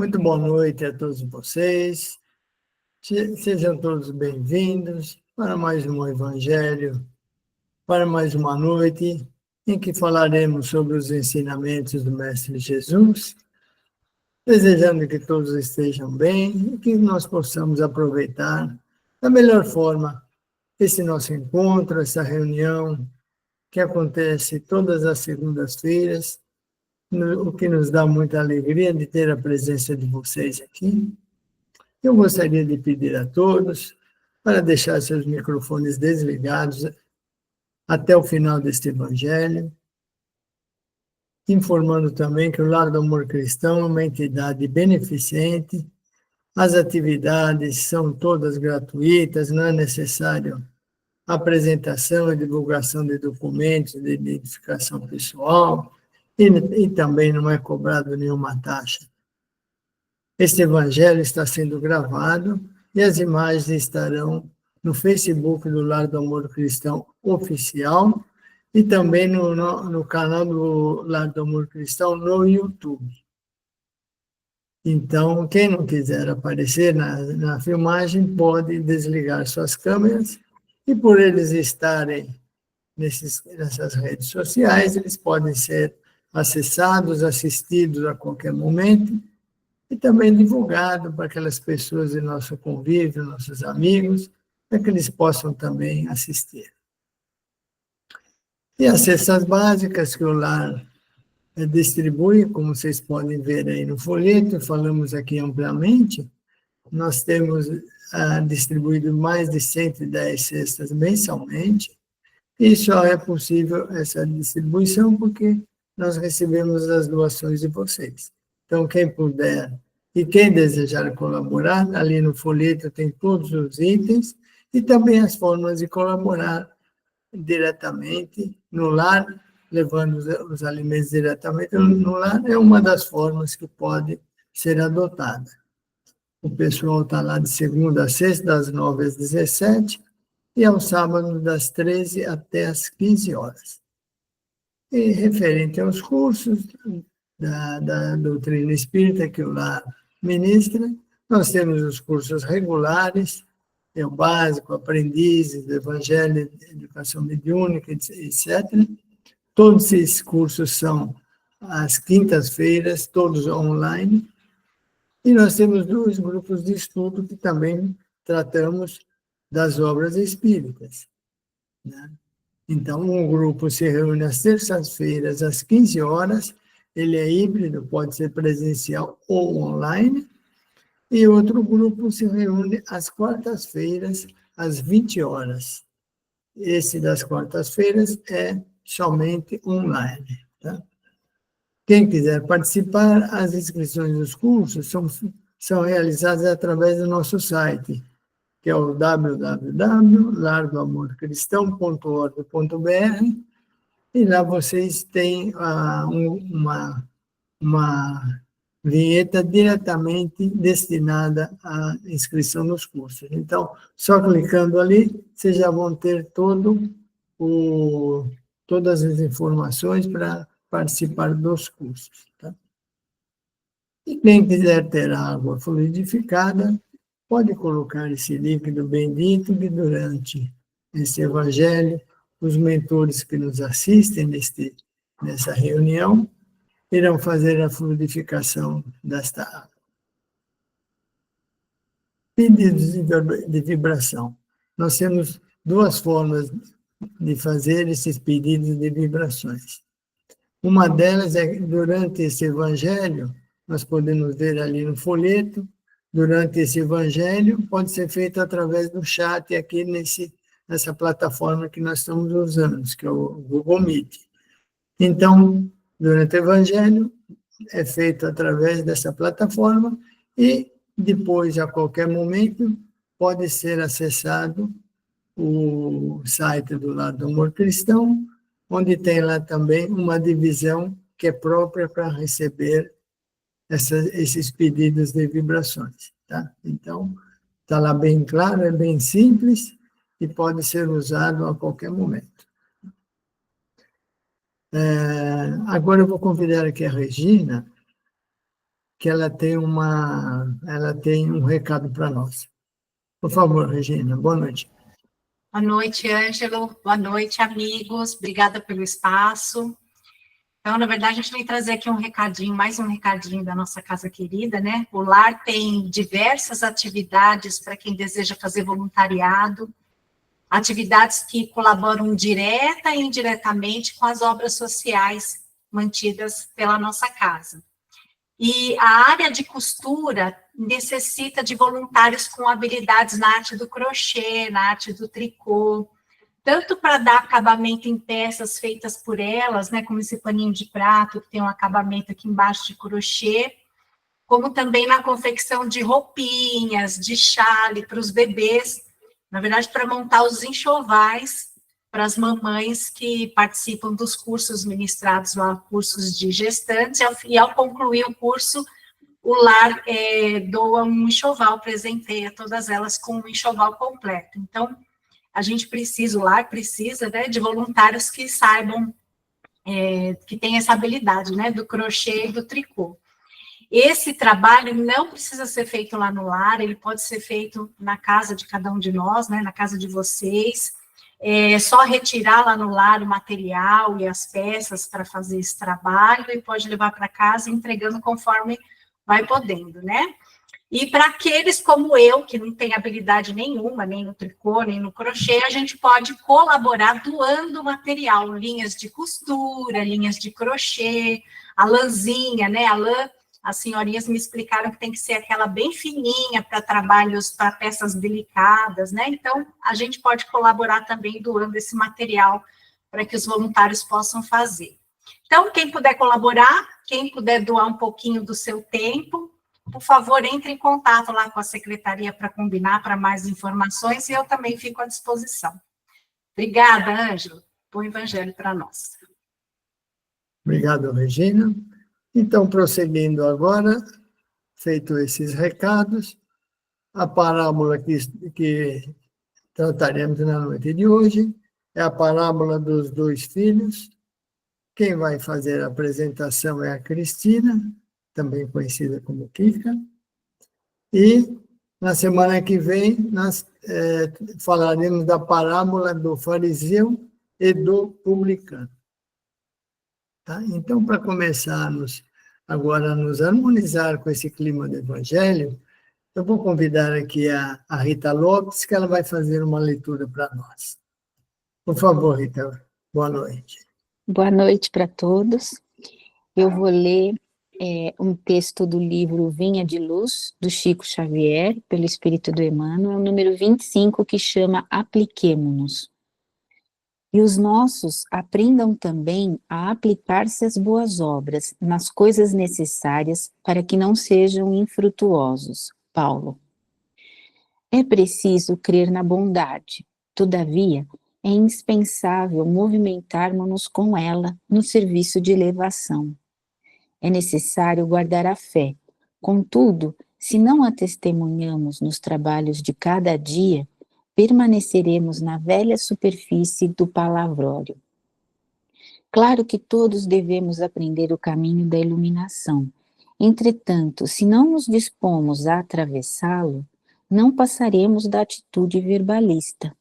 Muito boa noite a todos vocês. Sejam todos bem-vindos para mais um Evangelho, para mais uma noite em que falaremos sobre os ensinamentos do Mestre Jesus, desejando que todos estejam bem e que nós possamos aproveitar da melhor forma esse nosso encontro, essa reunião que acontece todas as segundas-feiras, o que nos dá muita alegria de ter a presença de vocês aqui. Eu gostaria de pedir a todos para deixar seus microfones desligados até o final deste Evangelho, informando também que o Lar do Amor Cristão é uma entidade beneficente, as atividades são todas gratuitas, não é necessário apresentação e divulgação de documentos de identificação pessoal e também não é cobrado nenhuma taxa. Este Evangelho está sendo gravado e as imagens estarão no Facebook do Lar do Amor Cristão Oficial e também no canal do Lar do Amor Cristão no YouTube. Então, quem não quiser aparecer na filmagem pode desligar suas câmeras e por eles estarem nessas redes sociais, eles podem ser acessados, assistidos a qualquer momento, e também divulgado para aquelas pessoas de nosso convívio, nossos amigos, para que eles possam também assistir. E as cestas básicas que o Lar distribui, como vocês podem ver aí no folheto, falamos aqui amplamente, nós temos distribuído mais de 110 cestas mensalmente, e só é possível essa distribuição porque nós recebemos as doações de vocês. Então, quem puder e quem desejar colaborar, ali no folheto tem todos os itens e também as formas de colaborar diretamente no lar, levando os alimentos diretamente no lar, é uma das formas que pode ser adotada. O pessoal está lá de segunda a sexta, das 9 às 17, e aos sábados, das 13 até as 15 horas. E referente aos cursos da doutrina espírita que o Lar ministra, nós temos os cursos regulares, o básico, aprendizes, do Evangelho, educação mediúnica, etc. Todos esses cursos são às quintas-feiras, todos online, e nós temos 2 grupos de estudo que também tratamos das obras espíritas, né? Então, um grupo se reúne às terças-feiras, às 15 horas, ele é híbrido, pode ser presencial ou online, e outro grupo se reúne às quartas-feiras, às 20 horas. Esse das quartas-feiras é somente online. Tá? Quem quiser participar, as inscrições dos cursos são realizadas através do nosso site, que é o www.lardoamorcristão.org.br, e lá vocês têm uma vinheta diretamente destinada à inscrição nos cursos. Então, só clicando ali, vocês já vão ter todas as informações para participar dos cursos. Tá? E quem quiser ter água fluidificada, pode colocar esse líquido bendito que durante esse Evangelho, os mentores que nos assistem nessa reunião irão fazer a fluidificação desta água. Pedidos de vibração. Nós temos 2 formas de fazer esses pedidos de vibrações. Uma delas é durante esse Evangelho, nós podemos ver ali no folheto, durante esse Evangelho, pode ser feito através do chat aqui nessa plataforma que nós estamos usando, que é o Google Meet. Então, durante o Evangelho, é feito através dessa plataforma e depois, a qualquer momento, pode ser acessado o site do Lar do Amor Cristão, onde tem lá também uma divisão que é própria para receber esses pedidos de vibrações. Tá? Então, está lá bem claro, é bem simples e pode ser usado a qualquer momento. Agora eu vou convidar aqui a Regina que ela tem um recado para nós. Por favor, Regina, boa noite. Boa noite, Ângelo. Boa noite, amigos. Obrigada pelo espaço. Então, na verdade, a gente vem trazer aqui um recadinho, mais um recadinho da nossa casa querida, né? O lar tem diversas atividades para quem deseja fazer voluntariado, atividades que colaboram direta e indiretamente com as obras sociais mantidas pela nossa casa. E a área de costura necessita de voluntários com habilidades na arte do crochê, na arte do tricô, tanto para dar acabamento em peças feitas por elas, né, como esse paninho de prato, que tem um acabamento aqui embaixo de crochê, como também na confecção de roupinhas, de chale para os bebês, na verdade, para montar os enxovais para as mamães que participam dos cursos ministrados lá, cursos de gestantes, e ao concluir o curso, o lar doa um enxoval, presenteia todas elas com um enxoval completo. Então, o lar precisa, né, de voluntários que saibam, que têm essa habilidade, né, do crochê e do tricô. Esse trabalho não precisa ser feito lá no lar, ele pode ser feito na casa de cada um de nós, né, na casa de vocês. É só retirar lá no lar o material e as peças para fazer esse trabalho e pode levar para casa entregando conforme vai podendo, né? E para aqueles como eu, que não tem habilidade nenhuma, nem no tricô, nem no crochê, a gente pode colaborar doando material, linhas de costura, linhas de crochê, a lãzinha, né? A lã, as senhorinhas me explicaram que tem que ser aquela bem fininha para trabalhos, para peças delicadas, né? Então, a gente pode colaborar também doando esse material para que os voluntários possam fazer. Então, quem puder colaborar, quem puder doar um pouquinho do seu tempo, por favor, entre em contato lá com a secretaria para combinar para mais informações e eu também fico à disposição. Obrigada, Ângelo. Bom evangelho para nós. Obrigado, Regina. Então, prosseguindo agora, feito esses recados, a parábola que trataremos na noite de hoje é a parábola dos dois filhos. Quem vai fazer a apresentação é a Cristina, também conhecida como Kika. E na semana que vem nós falaremos da parábola do fariseu e do publicano. Tá? Então, para começarmos agora a nos harmonizar com esse clima do Evangelho, eu vou convidar aqui a Rita Lopes, que ela vai fazer uma leitura para nós. Por favor, Rita, boa noite. Boa noite para todos. Eu vou ler um texto do livro Vinha de Luz, do Chico Xavier, pelo Espírito do Emmanuel, número 25, que chama Apliquemo-nos. E os nossos aprendam também a aplicar-se às boas obras, nas coisas necessárias, para que não sejam infrutuosos. Paulo. É preciso crer na bondade, todavia, é indispensável movimentarmos-nos com ela no serviço de elevação. É necessário guardar a fé. Contudo, se não a testemunhamos nos trabalhos de cada dia, permaneceremos na velha superfície do palavrório. Claro que todos devemos aprender o caminho da iluminação. Entretanto, se não nos dispomos a atravessá-lo, não passaremos da atitude verbalista.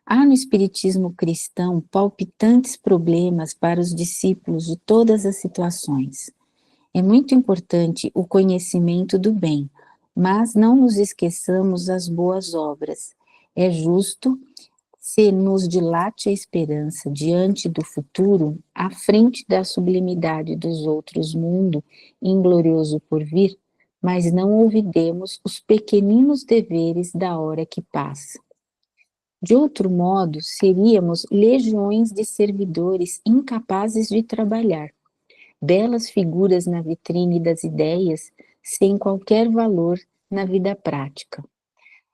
Há no espiritismo cristão palpitantes problemas para os discípulos de todas as situações. É muito importante o conhecimento do bem, mas não nos esqueçamos das boas obras. É justo, se nos dilate a esperança diante do futuro, à frente da sublimidade dos outros mundos, em glorioso porvir, mas não olvidemos os pequeninos deveres da hora que passa. De outro modo, seríamos legiões de servidores incapazes de trabalhar, belas figuras na vitrine das ideias, sem qualquer valor na vida prática.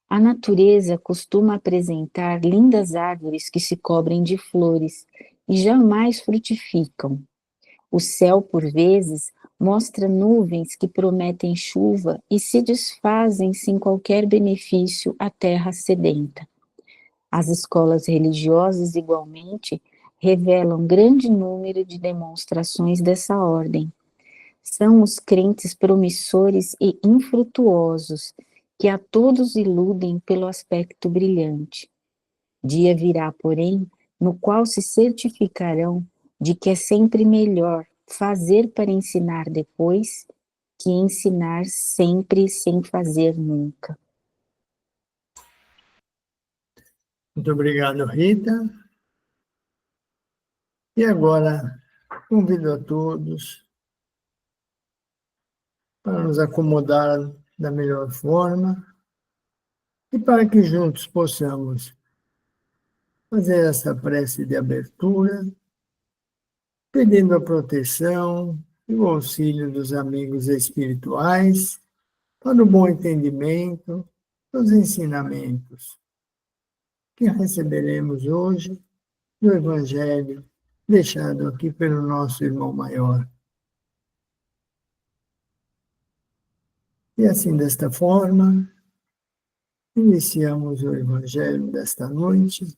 A natureza costuma apresentar lindas árvores que se cobrem de flores e jamais frutificam. O céu, por vezes, mostra nuvens que prometem chuva e se desfazem sem qualquer benefício à terra sedenta. As escolas religiosas, igualmente, revelam grande número de demonstrações dessa ordem. são os crentes promissores e infrutuosos, que a todos iludem pelo aspecto brilhante. Dia virá, porém, no qual se certificarão de que é sempre melhor fazer para ensinar depois que ensinar sempre sem fazer nunca. Muito obrigado, Rita. E agora, convido a todos para nos acomodar da melhor forma e para que juntos possamos fazer essa prece de abertura, pedindo a proteção e o auxílio dos amigos espirituais para o bom entendimento dos ensinamentos que receberemos hoje do Evangelho deixado aqui pelo nosso irmão maior. E assim, desta forma, iniciamos o Evangelho desta noite,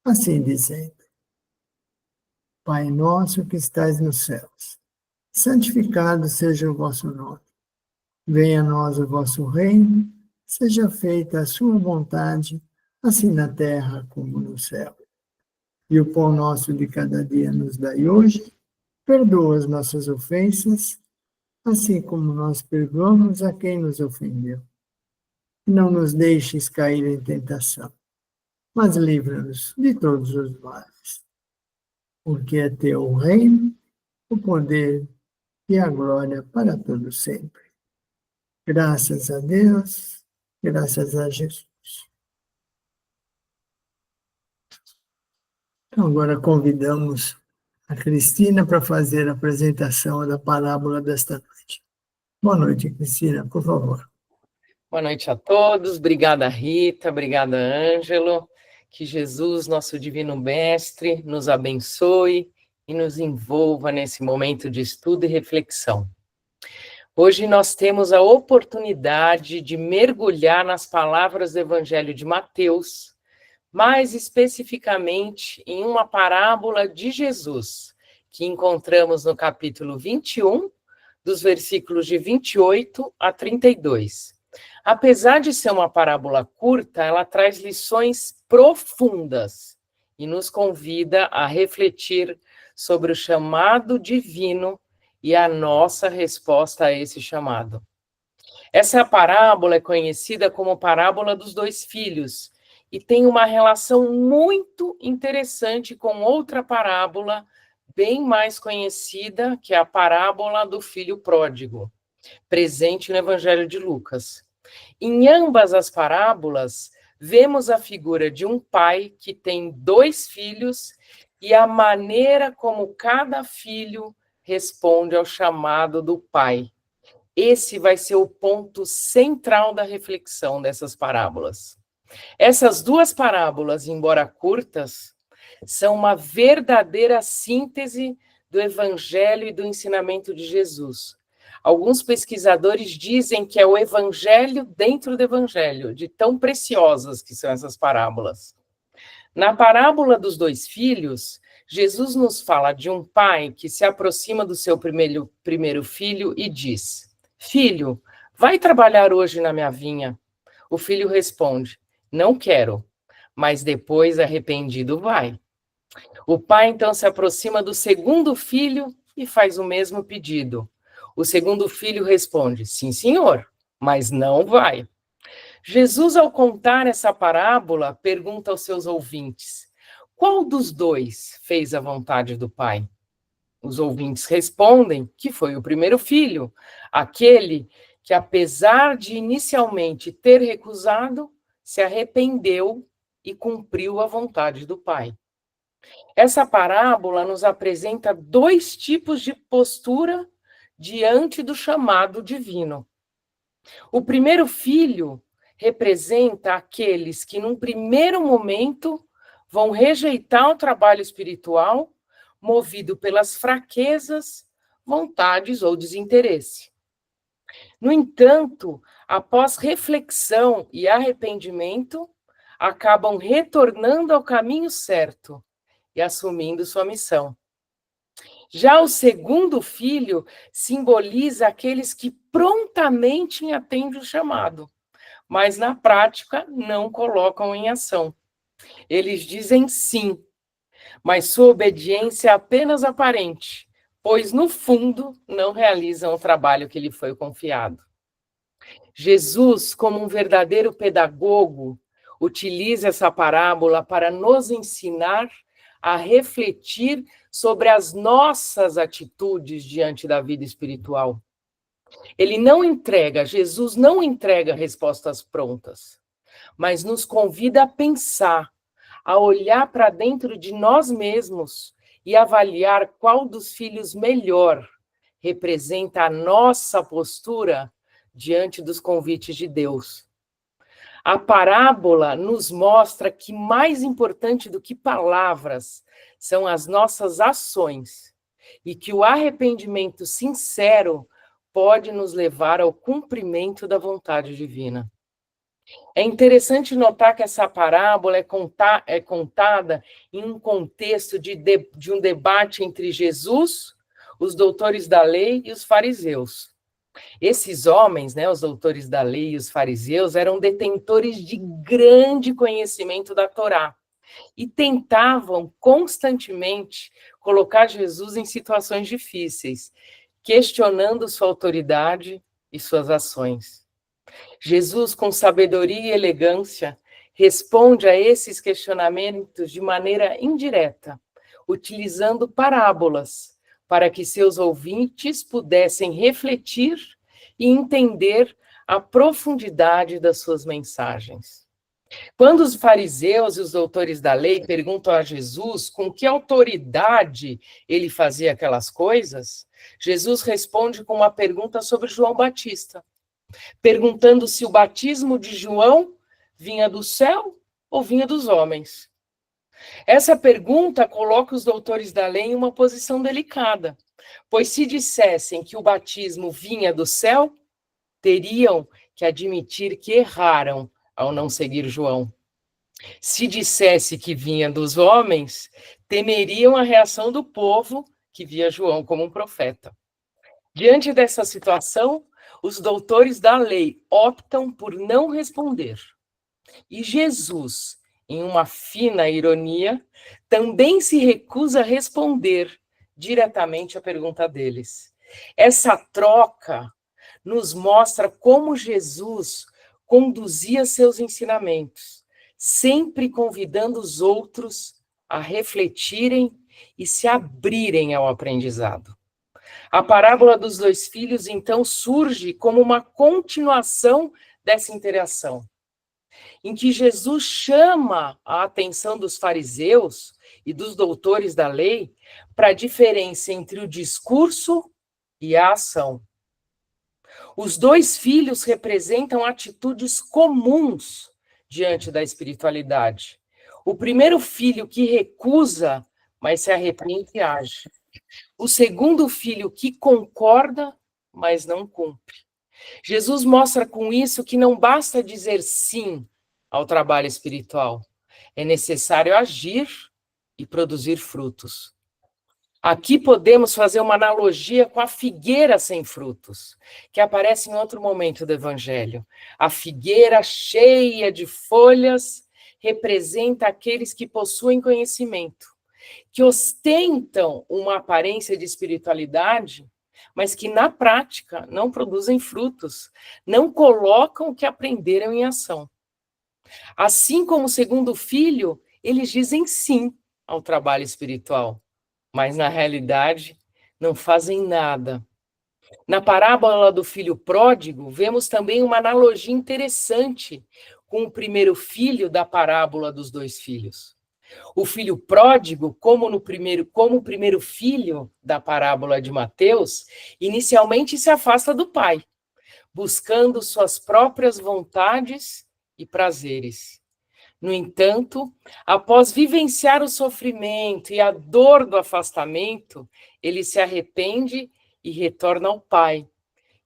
assim dizendo: Pai nosso que estais nos céus, santificado seja o vosso nome. Venha a nós o vosso reino, seja feita a sua vontade, assim na terra como no céu. E o pão nosso de cada dia nos dai hoje, perdoa as nossas ofensas, assim como nós perdoamos a quem nos ofendeu. Não nos deixes cair em tentação, mas livra-nos de todos os males. Porque é teu o reino, o poder e a glória para todo sempre. Graças a Deus, graças a Jesus. Então, agora convidamos a Cristina para fazer a apresentação da parábola desta noite. Boa noite, Cristina, por favor. Boa noite a todos, obrigada Rita, obrigada Ângelo, que Jesus, nosso divino mestre, nos abençoe e nos envolva nesse momento de estudo e reflexão. Hoje nós temos a oportunidade de mergulhar nas palavras do Evangelho de Mateus, mais especificamente em uma parábola de Jesus, que encontramos no capítulo 21, dos versículos de 28 a 32. Apesar de ser uma parábola curta, ela traz lições profundas e nos convida a refletir sobre o chamado divino e a nossa resposta a esse chamado. Essa parábola é conhecida como parábola dos dois filhos e tem uma relação muito interessante com outra parábola bem mais conhecida, que é a parábola do filho pródigo, presente no Evangelho de Lucas. Em ambas as parábolas, vemos a figura de um pai que tem dois filhos e a maneira como cada filho responde ao chamado do pai. Esse vai ser o ponto central da reflexão dessas parábolas. Essas duas parábolas, embora curtas, são uma verdadeira síntese do Evangelho e do ensinamento de Jesus. Alguns pesquisadores dizem que é o Evangelho dentro do Evangelho, de tão preciosas que são essas parábolas. Na parábola dos dois filhos, Jesus nos fala de um pai que se aproxima do seu primeiro filho e diz: Filho, vai trabalhar hoje na minha vinha. O filho responde: Não quero, mas depois arrependido vai. O pai então se aproxima do segundo filho e faz o mesmo pedido. O segundo filho responde: Sim, senhor, mas não vai. Jesus, ao contar essa parábola, pergunta aos seus ouvintes: qual dos dois fez a vontade do pai? Os ouvintes respondem que foi o primeiro filho, aquele que, apesar de inicialmente ter recusado, se arrependeu e cumpriu a vontade do pai. Essa parábola nos apresenta dois tipos de postura diante do chamado divino. O primeiro filho representa aqueles que, num primeiro momento, vão rejeitar o trabalho espiritual, movido pelas fraquezas, vontades ou desinteresse. No entanto, após reflexão e arrependimento, acabam retornando ao caminho certo e assumindo sua missão. Já o segundo filho simboliza aqueles que prontamente atendem o chamado, mas na prática não colocam em ação. Eles dizem sim, mas sua obediência é apenas aparente, pois no fundo não realizam o trabalho que lhe foi confiado. Jesus, como um verdadeiro pedagogo, utiliza essa parábola para nos ensinar a refletir sobre as nossas atitudes diante da vida espiritual. Jesus não entrega respostas prontas, mas nos convida a pensar, a olhar para dentro de nós mesmos e avaliar qual dos filhos melhor representa a nossa postura diante dos convites de Deus. A parábola nos mostra que mais importante do que palavras são as nossas ações e que o arrependimento sincero pode nos levar ao cumprimento da vontade divina. É interessante notar que essa parábola é contada em um contexto de um debate entre Jesus, os doutores da lei e os fariseus. Esses homens, né, os doutores da lei e os fariseus, eram detentores de grande conhecimento da Torá e tentavam constantemente colocar Jesus em situações difíceis, questionando sua autoridade e suas ações. Jesus, com sabedoria e elegância, responde a esses questionamentos de maneira indireta, utilizando parábolas, para que seus ouvintes pudessem refletir e entender a profundidade das suas mensagens. Quando os fariseus e os doutores da lei perguntam a Jesus com que autoridade ele fazia aquelas coisas, Jesus responde com uma pergunta sobre João Batista, perguntando se o batismo de João vinha do céu ou vinha dos homens. Essa pergunta coloca os doutores da lei em uma posição delicada, pois se dissessem que o batismo vinha do céu, teriam que admitir que erraram ao não seguir João. Se dissesse que vinha dos homens, temeriam a reação do povo que via João como um profeta. Diante dessa situação, os doutores da lei optam por não responder. E Jesus, em uma fina ironia, também se recusa a responder diretamente à pergunta deles. Essa troca nos mostra como Jesus conduzia seus ensinamentos, sempre convidando os outros a refletirem e se abrirem ao aprendizado. A parábola dos dois filhos, então, surge como uma continuação dessa interação, em que Jesus chama a atenção dos fariseus e dos doutores da lei para a diferença entre o discurso e a ação. Os dois filhos representam atitudes comuns diante da espiritualidade. O primeiro filho que recusa, mas se arrepende e age. O segundo filho que concorda, mas não cumpre. Jesus mostra com isso que não basta dizer sim ao trabalho espiritual. É necessário agir e produzir frutos. Aqui podemos fazer uma analogia com a figueira sem frutos, que aparece em outro momento do Evangelho. A figueira cheia de folhas representa aqueles que possuem conhecimento, que ostentam uma aparência de espiritualidade, mas que na prática não produzem frutos, não colocam o que aprenderam em ação. Assim como o segundo filho, eles dizem sim ao trabalho espiritual, mas na realidade não fazem nada. Na parábola do filho pródigo, vemos também uma analogia interessante com o primeiro filho da parábola dos dois filhos. O filho pródigo, como o primeiro filho da parábola de Mateus, inicialmente se afasta do pai, buscando suas próprias vontades e prazeres. No entanto, após vivenciar o sofrimento e a dor do afastamento, ele se arrepende e retorna ao pai,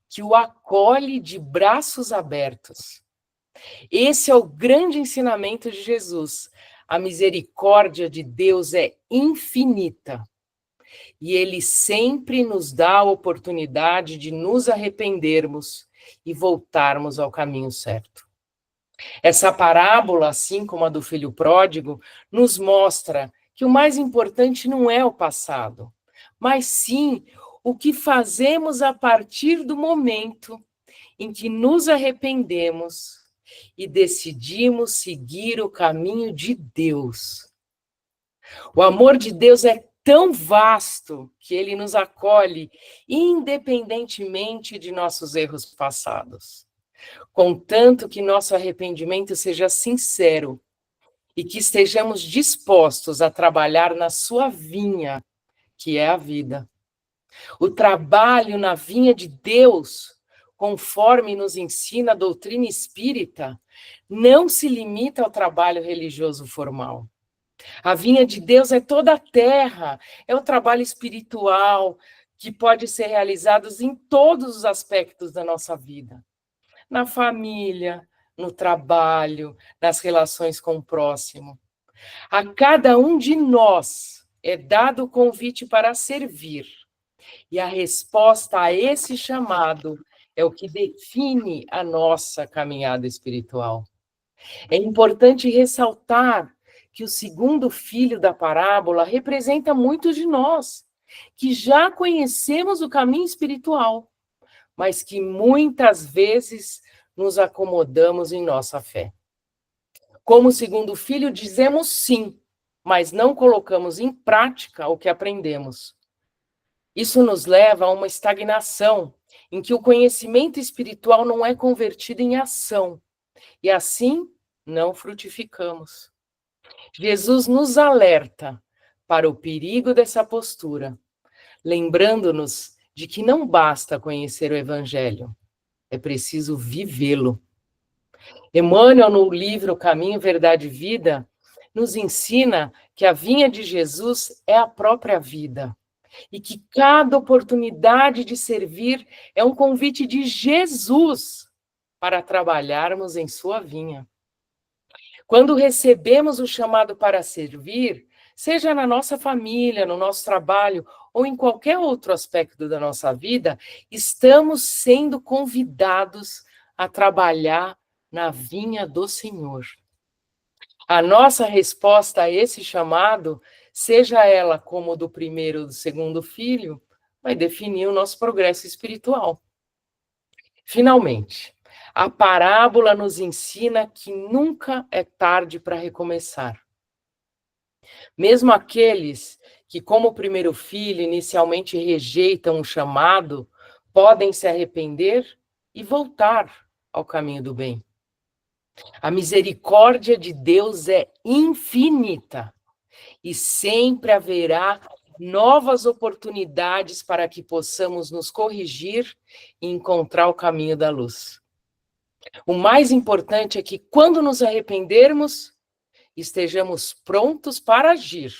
que o acolhe de braços abertos. Esse é o grande ensinamento de Jesus. A misericórdia de Deus é infinita. e ele sempre nos dá a oportunidade de nos arrependermos e voltarmos ao caminho certo. Essa parábola, assim como a do filho pródigo, nos mostra que o mais importante não é o passado, mas sim o que fazemos a partir do momento em que nos arrependemos e decidimos seguir o caminho de Deus. O amor de Deus é tão vasto que ele nos acolhe independentemente de nossos erros passados, contanto que nosso arrependimento seja sincero e que estejamos dispostos a trabalhar na sua vinha, que é a vida. O trabalho na vinha de Deus, conforme nos ensina a doutrina espírita, não se limita ao trabalho religioso formal. A vinha de Deus é toda a terra, é o trabalho espiritual que pode ser realizado em todos os aspectos da nossa vida. Na família, no trabalho, nas relações com o próximo. A cada um de nós é dado o convite para servir. E a resposta a esse chamado é o que define a nossa caminhada espiritual. É importante ressaltar que o segundo filho da parábola representa muitos de nós, que já conhecemos o caminho espiritual, mas que muitas vezes nos acomodamos em nossa fé. Como segundo filho, dizemos sim, mas não colocamos em prática o que aprendemos. Isso nos leva a uma estagnação, em que o conhecimento espiritual não é convertido em ação, e assim não frutificamos. Jesus nos alerta para o perigo dessa postura, lembrando-nos de que não basta conhecer o Evangelho, é preciso vivê-lo. Emmanuel, no livro Caminho, Verdade e Vida, nos ensina que a vinha de Jesus é a própria vida e que cada oportunidade de servir é um convite de Jesus para trabalharmos em sua vinha. Quando recebemos o chamado para servir, seja na nossa família, no nosso trabalho ou em qualquer outro aspecto da nossa vida, estamos sendo convidados a trabalhar na vinha do Senhor. A nossa resposta a esse chamado, seja ela como do primeiro ou do segundo filho, vai definir o nosso progresso espiritual. Finalmente, a parábola nos ensina que nunca é tarde para recomeçar. Mesmo aqueles que, como o primeiro filho, inicialmente rejeitam o chamado, podem se arrepender e voltar ao caminho do bem. A misericórdia de Deus é infinita e sempre haverá novas oportunidades para que possamos nos corrigir e encontrar o caminho da luz. O mais importante é que, quando nos arrependermos, estejamos prontos para agir,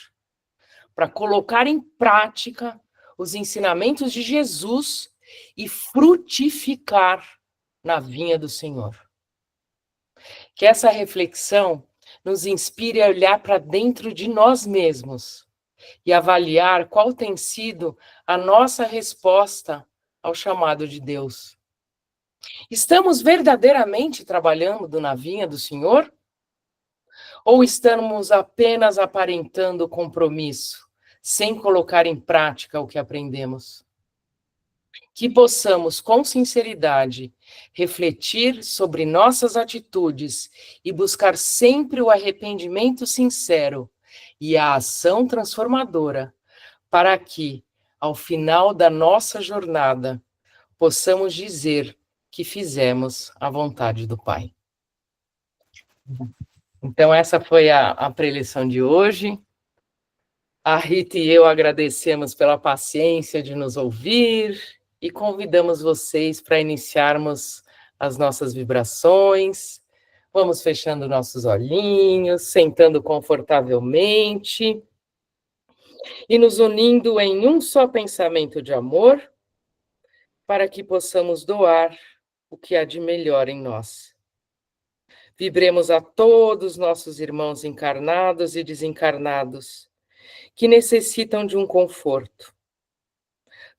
para colocar em prática os ensinamentos de Jesus e frutificar na vinha do Senhor. Que essa reflexão nos inspire a olhar para dentro de nós mesmos e avaliar qual tem sido a nossa resposta ao chamado de Deus. Estamos verdadeiramente trabalhando na vinha do Senhor? Ou estamos apenas aparentando compromisso, sem colocar em prática o que aprendemos? Que possamos, com sinceridade, refletir sobre nossas atitudes e buscar sempre o arrependimento sincero e a ação transformadora, para que, ao final da nossa jornada, possamos dizer que fizemos a vontade do Pai. Então, essa foi a preleção de hoje. A Rita e eu agradecemos pela paciência de nos ouvir e convidamos vocês para iniciarmos as nossas vibrações. Vamos fechando nossos olhinhos, sentando confortavelmente e nos unindo em um só pensamento de amor, para que possamos doar o que há de melhor em nós. Vibremos a todos nossos irmãos encarnados e desencarnados, que necessitam de um conforto,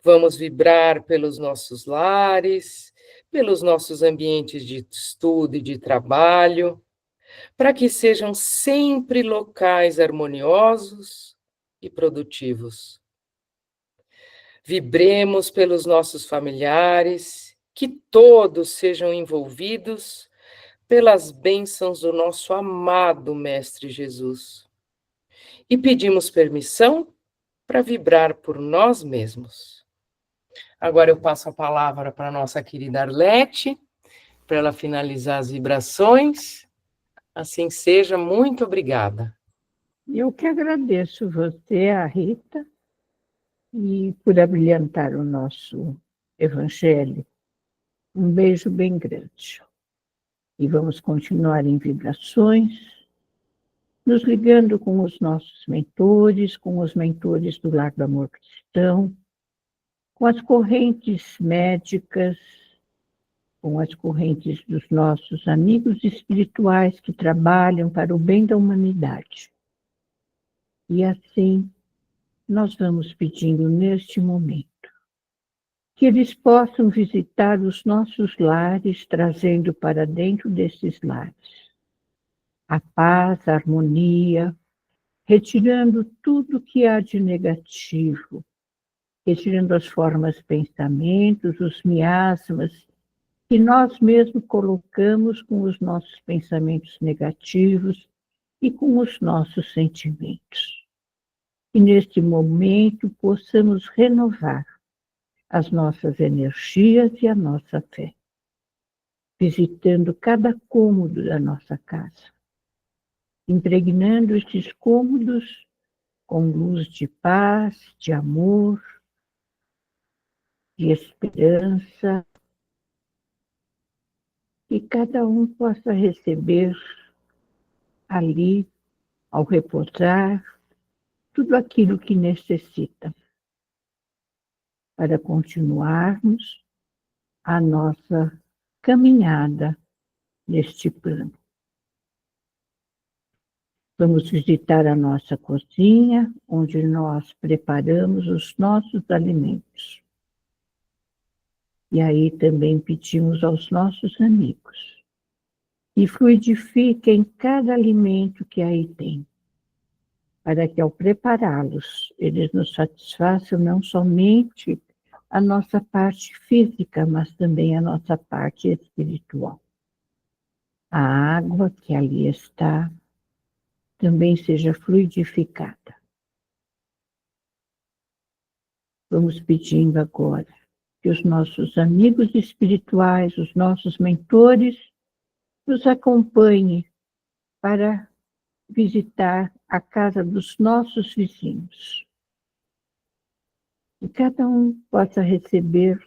Vamos vibrar pelos nossos lares, pelos nossos ambientes de estudo e de trabalho, para que sejam sempre locais harmoniosos e produtivos. Vibremos pelos nossos familiares, que todos sejam envolvidos pelas bênçãos do nosso amado Mestre Jesus. E pedimos permissão para vibrar por nós mesmos. Agora eu passo a palavra para a nossa querida Arlete, para ela finalizar as vibrações. Assim seja, muito obrigada. Eu que agradeço você, a Rita, e por abrilhantar o nosso evangelho. Um beijo bem grande. E vamos continuar em vibrações, nos ligando com os nossos mentores, com os mentores do Lar do Amor Cristão, com as correntes médicas, com as correntes dos nossos amigos espirituais que trabalham para o bem da humanidade. E assim, nós vamos pedindo neste momento que eles possam visitar os nossos lares, trazendo para dentro desses lares a paz, a harmonia, retirando tudo que há de negativo, retirando as formas de pensamentos, os miasmas que nós mesmos colocamos com os nossos pensamentos negativos e com os nossos sentimentos. E neste momento possamos renovar as nossas energias e a nossa fé, visitando cada cômodo da nossa casa, impregnando estes cômodos com luz de paz, de amor, de esperança, que cada um possa receber ali, ao repousar, tudo aquilo que necessita para continuarmos a nossa caminhada neste plano. Vamos visitar a nossa cozinha, onde nós preparamos os nossos alimentos. E aí também pedimos aos nossos amigos que fluidifiquem cada alimento que aí tem, para que ao prepará-los, eles nos satisfaçam não somente a nossa parte física, mas também a nossa parte espiritual. A água que ali está também seja fluidificada. Vamos pedindo agora que os nossos amigos espirituais, os nossos mentores, nos acompanhem para visitar a casa dos nossos vizinhos. E cada um possa receber,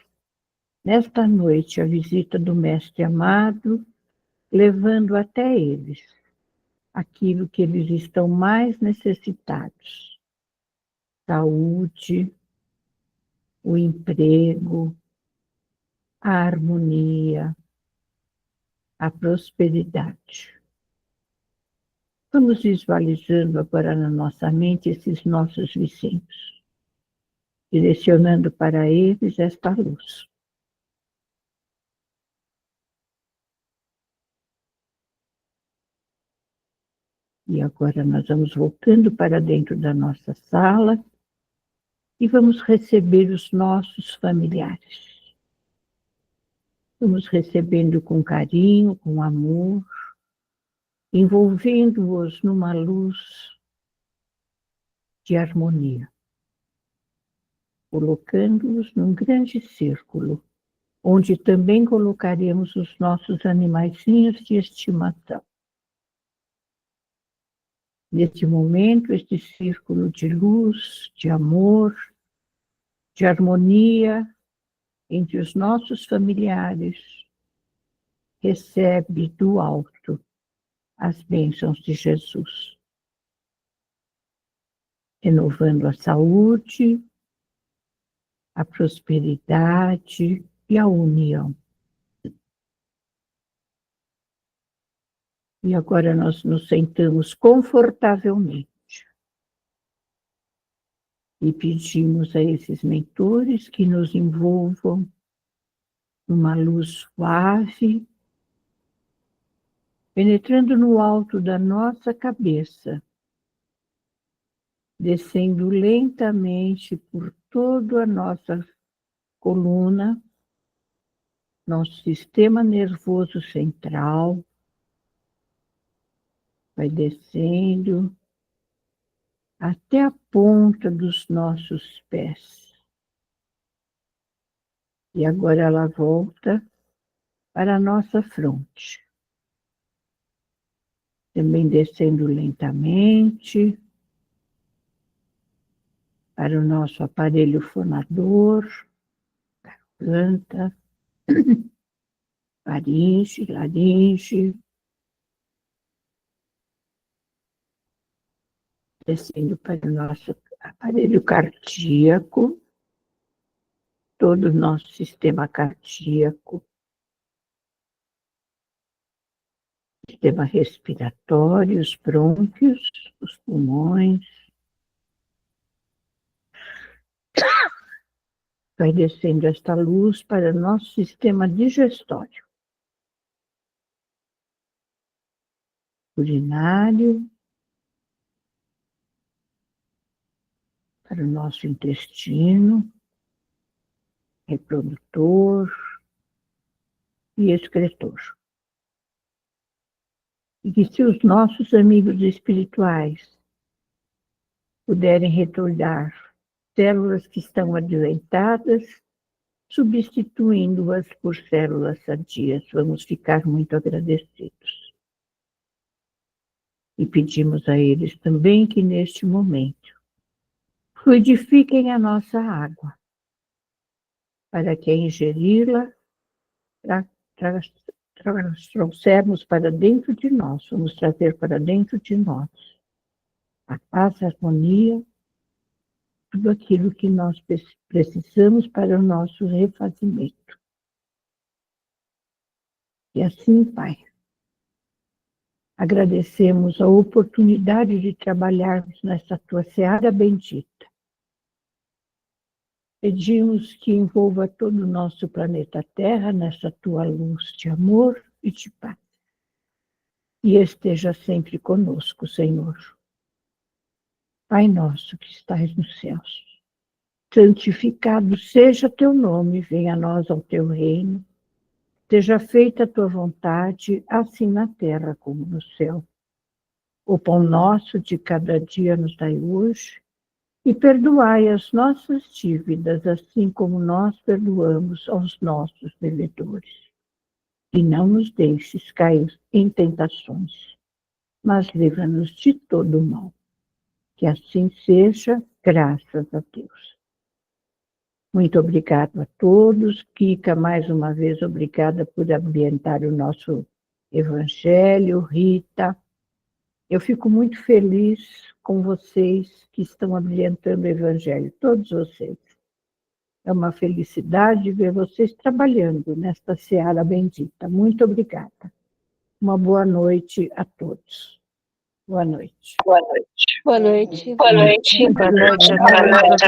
nesta noite, a visita do Mestre amado, levando até eles aquilo que eles estão mais necessitados: saúde, o emprego, a harmonia, a prosperidade. Vamos visualizando agora na nossa mente esses nossos vizinhos, direcionando para eles esta luz. E agora nós vamos voltando para dentro da nossa sala e vamos receber os nossos familiares. Vamos recebendo com carinho, com amor, envolvendo-os numa luz de harmonia, colocando-os num grande círculo, onde também colocaremos os nossos animaizinhos de estimação. Neste momento, este círculo de luz, de amor, de harmonia entre os nossos familiares, recebe do alto as bênçãos de Jesus, renovando a saúde, a prosperidade e a união. E agora nós nos sentamos confortavelmente. E pedimos a esses mentores que nos envolvam numa luz suave, penetrando no alto da nossa cabeça, descendo lentamente por toda a nossa coluna, nosso sistema nervoso central, vai descendo até a ponta dos nossos pés. E agora ela volta para a nossa fronte. Também descendo lentamente para o nosso aparelho fonador, garganta, faringe, laringe, descendo para o nosso aparelho cardíaco, todo o nosso sistema cardíaco, sistema respiratório, os brônquios, os pulmões. Vai descendo esta luz para o nosso sistema digestório, urinário, para o nosso intestino, reprodutor e excretor. E que se os nossos amigos espirituais puderem retornar células que estão adoentadas, substituindo-as por células sadias, vamos ficar muito agradecidos. E pedimos a eles também que neste momento fluidifiquem a nossa água, para que ingeri-la, trouxermos para dentro de nós, vamos trazer para dentro de nós a paz, a harmonia, tudo aquilo que nós precisamos para o nosso refazimento. E assim, Pai, agradecemos a oportunidade de trabalharmos nessa tua seara bendita. Pedimos que envolva todo o nosso planeta Terra nessa tua luz de amor e de paz. E esteja sempre conosco, Senhor. Pai nosso que estais nos céus, santificado seja teu nome, venha a nós ao teu reino, seja feita a tua vontade, assim na terra como no céu. O pão nosso de cada dia nos dai hoje, e perdoai as nossas dívidas, assim como nós perdoamos aos nossos devedores. E não nos deixes cair em tentações, mas livra-nos de todo o mal. Que assim seja, graças a Deus. Muito obrigado a todos. Kika, mais uma vez, obrigada por ambientar o nosso Evangelho. Rita, eu fico muito feliz com vocês que estão ambientando o Evangelho, todos vocês. É uma felicidade ver vocês trabalhando nesta seara bendita. Muito obrigada. Uma boa noite a todos. Boa noite. Boa noite. Boa noite. Boa noite a todos.